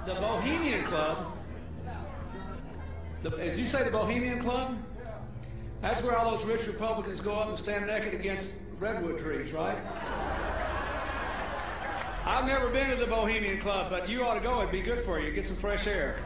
The Bohemian Club? As you say, the Bohemian Club? That's where all those rich Republicans go up and stand naked against redwood trees, right? I've never been to the Bohemian Club, but you ought to go. It'd be good for you. Get some fresh air.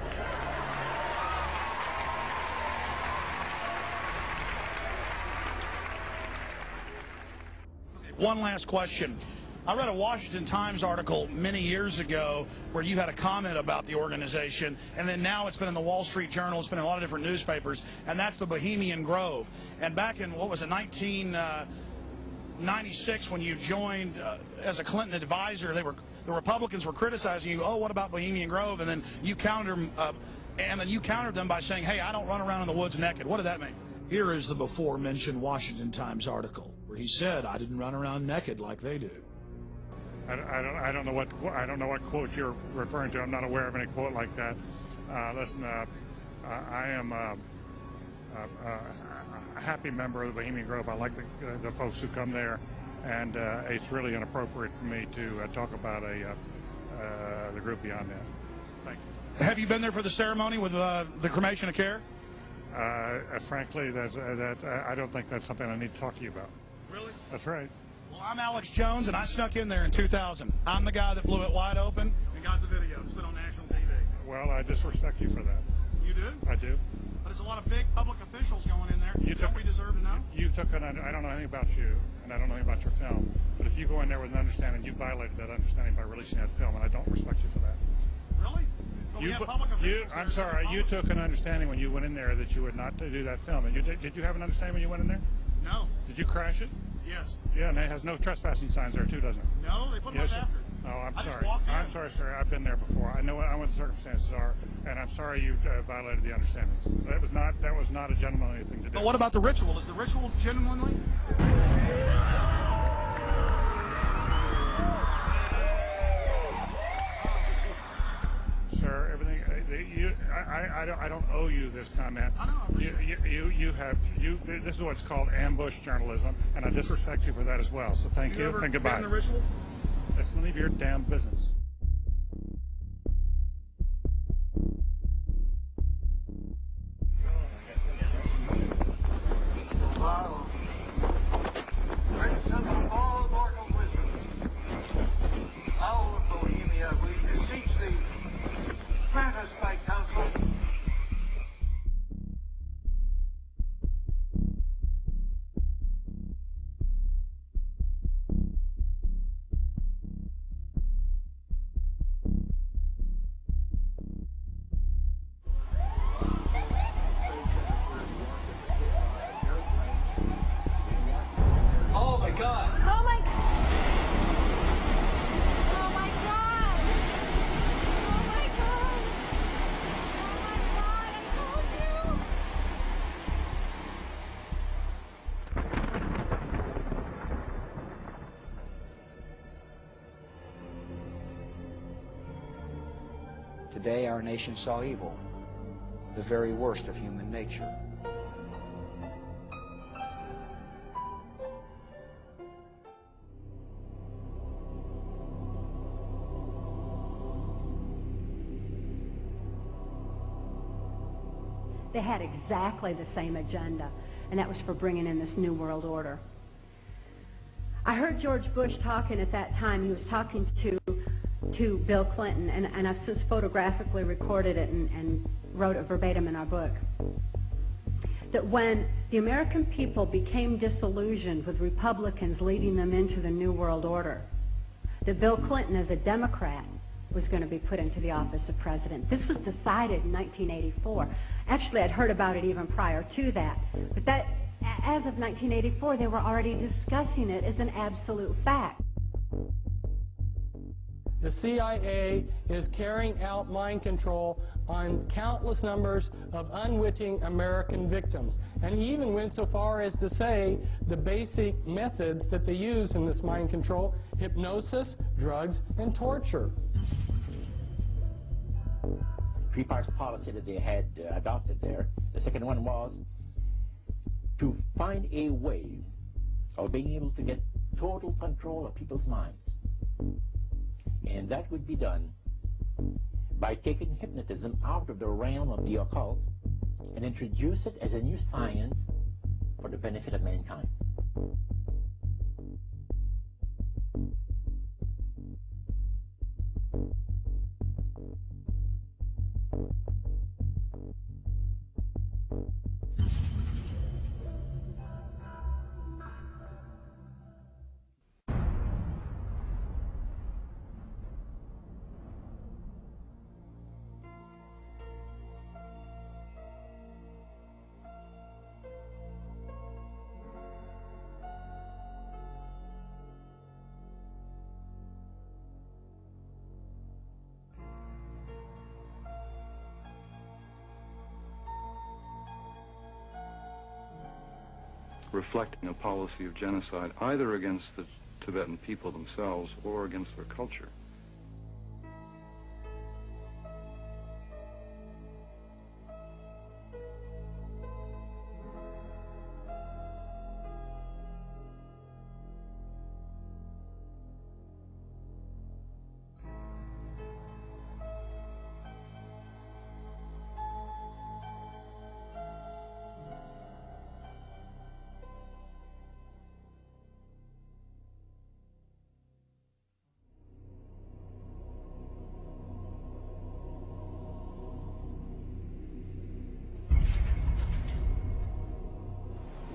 One last question. I read a Washington Times article many years ago where you had a comment about the organization, and then now it's been in the Wall Street Journal, it's been in a lot of different newspapers, and that's the Bohemian Grove. And back in, what was it, 1996, when you joined as a Clinton advisor, the Republicans were criticizing you. Oh, what about Bohemian Grove? And then you countered them by saying, hey, I don't run around in the woods naked. What did that mean? Here is the before-mentioned Washington Times article where he said, I didn't run around naked like they do. I don't know what quote you're referring to. I'm not aware of any quote like that. Listen, I am a happy member of the Bohemian Grove. I like the folks who come there, and it's really inappropriate for me to talk about the group beyond that. Thank you. Have you been there for the ceremony with the cremation of care? Frankly, I don't think that's something I need to talk to you about. Really? That's right. Well, I'm Alex Jones, and I snuck in there in 2000. I'm the guy that blew it wide open and got the video. It's been on national TV. Well, I disrespect you for that. You do? I do. But there's a lot of big public officials going in there. Don't we deserve to know? I don't know anything about you, and I don't know anything about your film. But if you go in there with an understanding, you violated that understanding by releasing that film, and I don't respect you for that. Really? I'm sorry. You took an understanding when you went in there that you would not do that film. And did you have an understanding when you went in there? No. Did you crash it? Yes. Yeah, and it has no trespassing signs there too, doesn't it? No, they put them up after. Oh, I'm sorry. I'm sorry, sir. I've been there before. I know what the circumstances are, and I'm sorry you violated the understandings. That was not a gentlemanly thing to do. But what about the ritual? Is the ritual genuinely? Sir, everything. I don't owe you this comment. I know. This is what's called ambush journalism, and I disrespect you for that as well. So thank you and goodbye. Been in the ritual? It's none of your damn business. Princeton of all mortal wisdom, owl of Bohemia, we beseech thee, grant us thy counsel. Oh, my God. Oh, my God. Oh, my God. Oh, my God. Oh, my God. I told you. Today our nation saw evil, the very worst of human nature. They had exactly the same agenda, and that was for bringing in this New World Order. I heard George Bush talking at that time. He was talking to Bill Clinton, and I've since photographically recorded it and wrote it verbatim in our book. That when the American people became disillusioned with Republicans leading them into the New World Order, that Bill Clinton, as a Democrat, was going to be put into the office of president. This was decided in 1984. Actually, I'd heard about it even prior to that. But that, as of 1984, they were already discussing it as an absolute fact. The CIA is carrying out mind control on countless numbers of unwitting American victims. And he even went so far as to say the basic methods that they use in this mind control: hypnosis, drugs, and torture. Three parts policy that they had adopted there. The second one was to find a way of being able to get total control of people's minds. And that would be done by taking hypnotism out of the realm of the occult and introduce it as a new science for the benefit of mankind. Reflecting a policy of genocide either against the Tibetan people themselves or against their culture.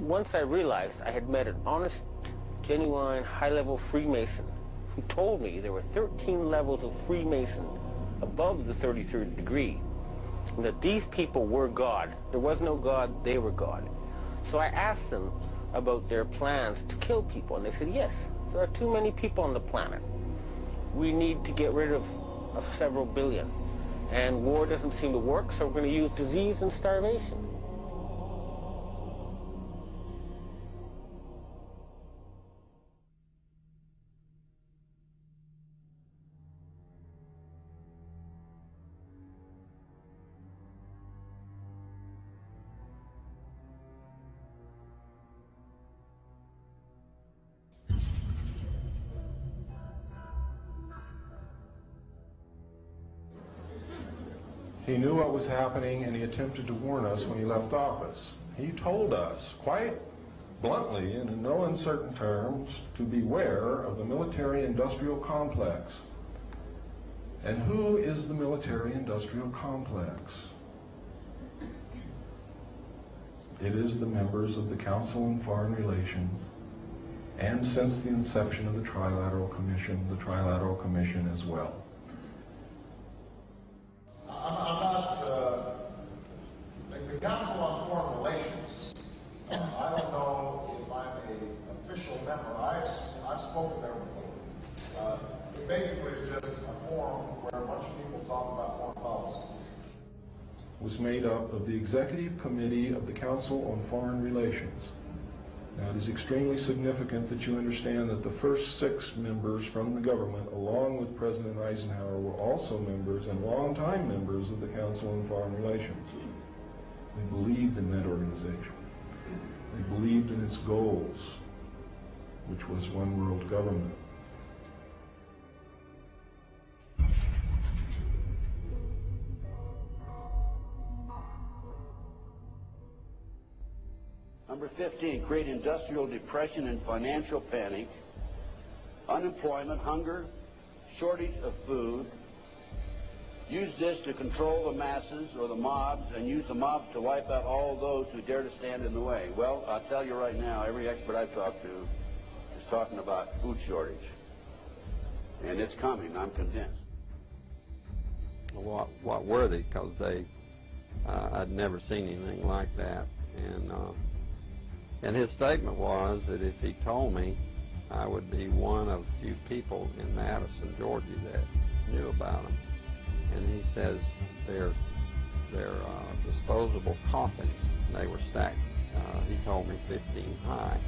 Once I realized I had met an honest, genuine, high-level Freemason who told me there were 13 levels of Freemason above the 33rd degree, and that these people were God. There was no God, they were God. So I asked them about their plans to kill people, and they said, yes, there are too many people on the planet. We need to get rid of several billion. And war doesn't seem to work, so we're going to use disease and starvation. He knew what was happening, and he attempted to warn us when he left office. He told us, quite bluntly and in no uncertain terms, to beware of the military-industrial complex. And who is the military-industrial complex? It is the members of the Council on Foreign Relations, and since the inception of the Trilateral Commission as well. I'm not, the Council on Foreign Relations, I don't know if I'm an official member. I've spoken there before. It basically is just a forum where a bunch of people talk about foreign policy. Was made up of the Executive Committee of the Council on Foreign Relations. Now, it is extremely significant that you understand that the first 6 members from the government, along with President Eisenhower, were also members and longtime members of the Council on Foreign Relations. They believed in that organization. They believed in its goals, which was one world government. Number 15, create industrial depression and financial panic, unemployment, hunger, shortage of food. Use this to control the masses or the mobs, and use the mobs to wipe out all those who dare to stand in the way. Well, I'll tell you right now, every expert I've talked to is talking about food shortage. And it's coming, I'm convinced. What were they? Because I'd never seen anything like that. And his statement was that if he told me, I would be one of few people in Madison, Georgia that knew about them. And he says they're disposable coffins. They were stacked, he told me, 15 high.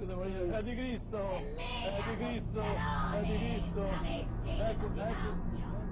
devo morire. È di Cristo, è di Cristo, è di Cristo. Ecco, ecco.